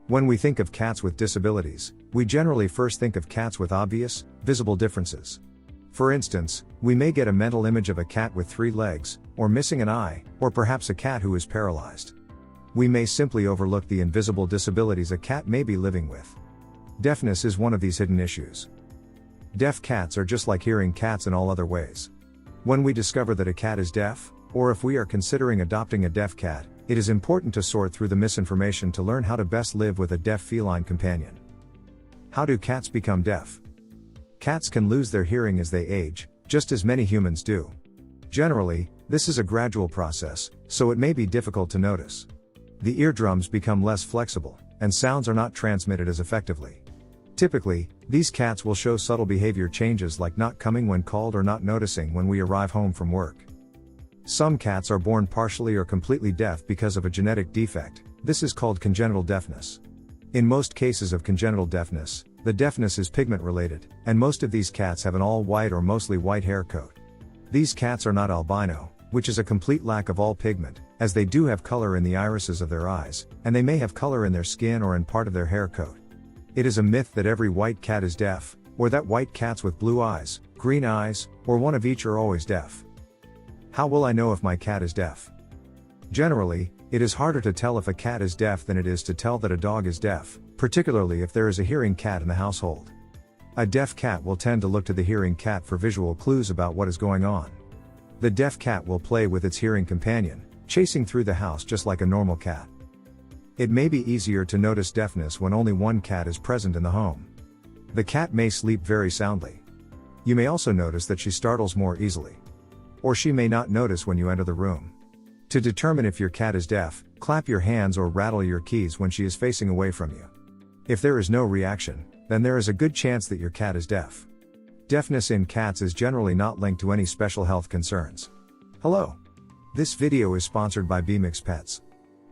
When we think of cats with disabilities, we generally first think of cats with obvious, visible differences. For instance, we may get a mental image of a cat with 3 legs, or missing an eye, or perhaps a cat who is paralyzed. We may simply overlook the invisible disabilities a cat may be living with. Deafness is one of these hidden issues. Deaf cats are just like hearing cats in all other ways. When we discover that a cat is deaf, or if we are considering adopting a deaf cat, it is important to sort through the misinformation to learn how to best live with a deaf feline companion. How do cats become deaf? Cats can lose their hearing as they age, just as many humans do. Generally, this is a gradual process, so it may be difficult to notice. The eardrums become less flexible, and sounds are not transmitted as effectively. Typically, these cats will show subtle behavior changes like not coming when called or not noticing when we arrive home from work. Some cats are born partially or completely deaf because of a genetic defect. This is called congenital deafness. In most cases of congenital deafness, the deafness is pigment-related, and most of these cats have an all-white or mostly white hair coat. These cats are not albino, which is a complete lack of all pigment, as they do have color in the irises of their eyes, and they may have color in their skin or in part of their hair coat. It is a myth that every white cat is deaf, or that white cats with blue eyes, green eyes, or one of each are always deaf. How will I know if my cat is deaf? Generally, it is harder to tell if a cat is deaf than it is to tell that a dog is deaf, particularly if there is a hearing cat in the household. A deaf cat will tend to look to the hearing cat for visual clues about what is going on. The deaf cat will play with its hearing companion, chasing through the house just like a normal cat. It may be easier to notice deafness when only one cat is present in the home. The cat may sleep very soundly. You may also notice that she startles more easily. Or she may not notice when you enter the room. To determine if your cat is deaf, clap your hands or rattle your keys when she is facing away from you. If there is no reaction, then there is a good chance that your cat is deaf. Deafness in cats is generally not linked to any special health concerns. Hello. This video is sponsored by BMX Pets.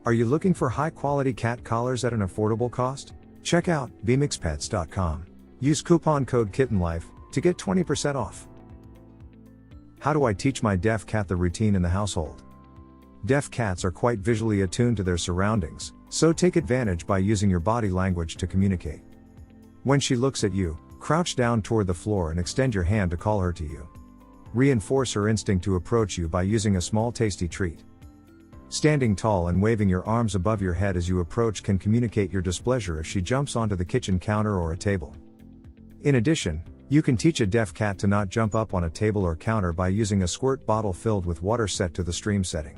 Are you looking for high-quality cat collars at an affordable cost? Check out bmxpets.com. Use coupon code KittenLife to get 20% off. How do I teach my deaf cat the routine in the household? Deaf cats are quite visually attuned to their surroundings, so take advantage by using your body language to communicate. When she looks at you, crouch down toward the floor and extend your hand to call her to you. Reinforce her instinct to approach you by using a small tasty treat. Standing tall and waving your arms above your head as you approach can communicate your displeasure if she jumps onto the kitchen counter or a table. In addition, you can teach a deaf cat to not jump up on a table or counter by using a squirt bottle filled with water set to the stream setting.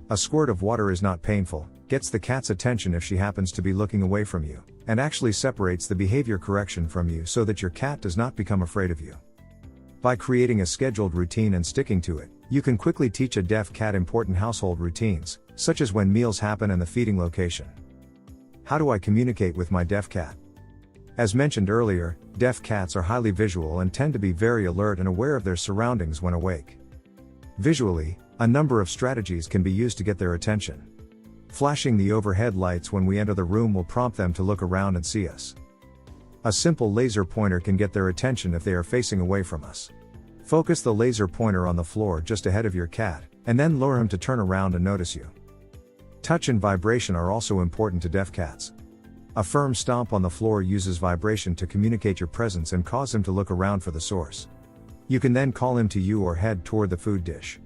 A squirt of water is not painful, gets the cat's attention if she happens to be looking away from you, and actually separates the behavior correction from you so that your cat does not become afraid of you. By creating a scheduled routine and sticking to it, you can quickly teach a deaf cat important household routines, such as when meals happen and the feeding location. How do I communicate with my deaf cat? As mentioned earlier, deaf cats are highly visual and tend to be very alert and aware of their surroundings when awake. Visually, a number of strategies can be used to get their attention. Flashing the overhead lights when we enter the room will prompt them to look around and see us. A simple laser pointer can get their attention if they are facing away from us. Focus the laser pointer on the floor just ahead of your cat, and then lure him to turn around and notice you. Touch and vibration are also important to deaf cats. A firm stomp on the floor uses vibration to communicate your presence and cause him to look around for the source. You can then call him to you or head toward the food dish.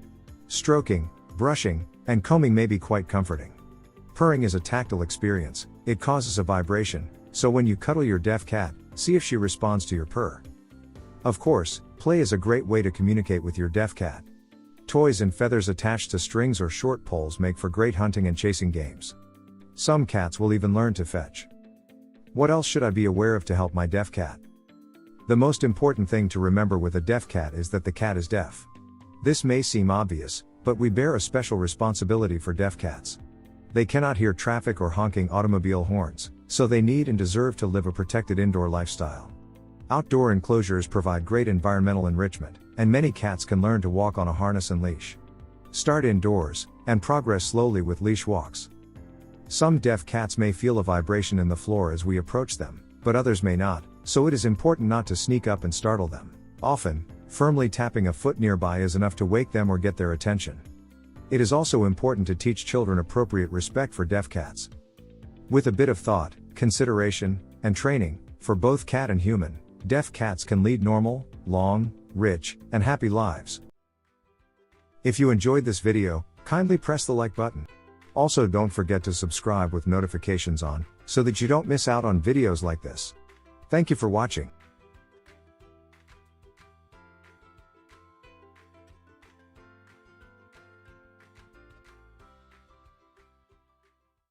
Stroking, brushing, and combing may be quite comforting. Purring is a tactile experience, it causes a vibration, so when you cuddle your deaf cat, see if she responds to your purr. Of course, play is a great way to communicate with your deaf cat. Toys and feathers attached to strings or short poles make for great hunting and chasing games. Some cats will even learn to fetch. What else should I be aware of to help my deaf cat? The most important thing to remember with a deaf cat is that the cat is deaf. This may seem obvious, but we bear a special responsibility for deaf cats. They cannot hear traffic or honking automobile horns, so they need and deserve to live a protected indoor lifestyle. Outdoor enclosures provide great environmental enrichment, and many cats can learn to walk on a harness and leash. Start indoors, and progress slowly with leash walks. Some deaf cats may feel a vibration in the floor as we approach them, but others may not, so it is important not to sneak up and startle them. Often, firmly tapping a foot nearby is enough to wake them or get their attention. It is also important to teach children appropriate respect for deaf cats. With a bit of thought, consideration, and training, for both cat and human, deaf cats can lead normal, long, rich, and happy lives. If you enjoyed this video, kindly press the like button. Also, don't forget to subscribe with notifications on, so that you don't miss out on videos like this. Thank you for watching.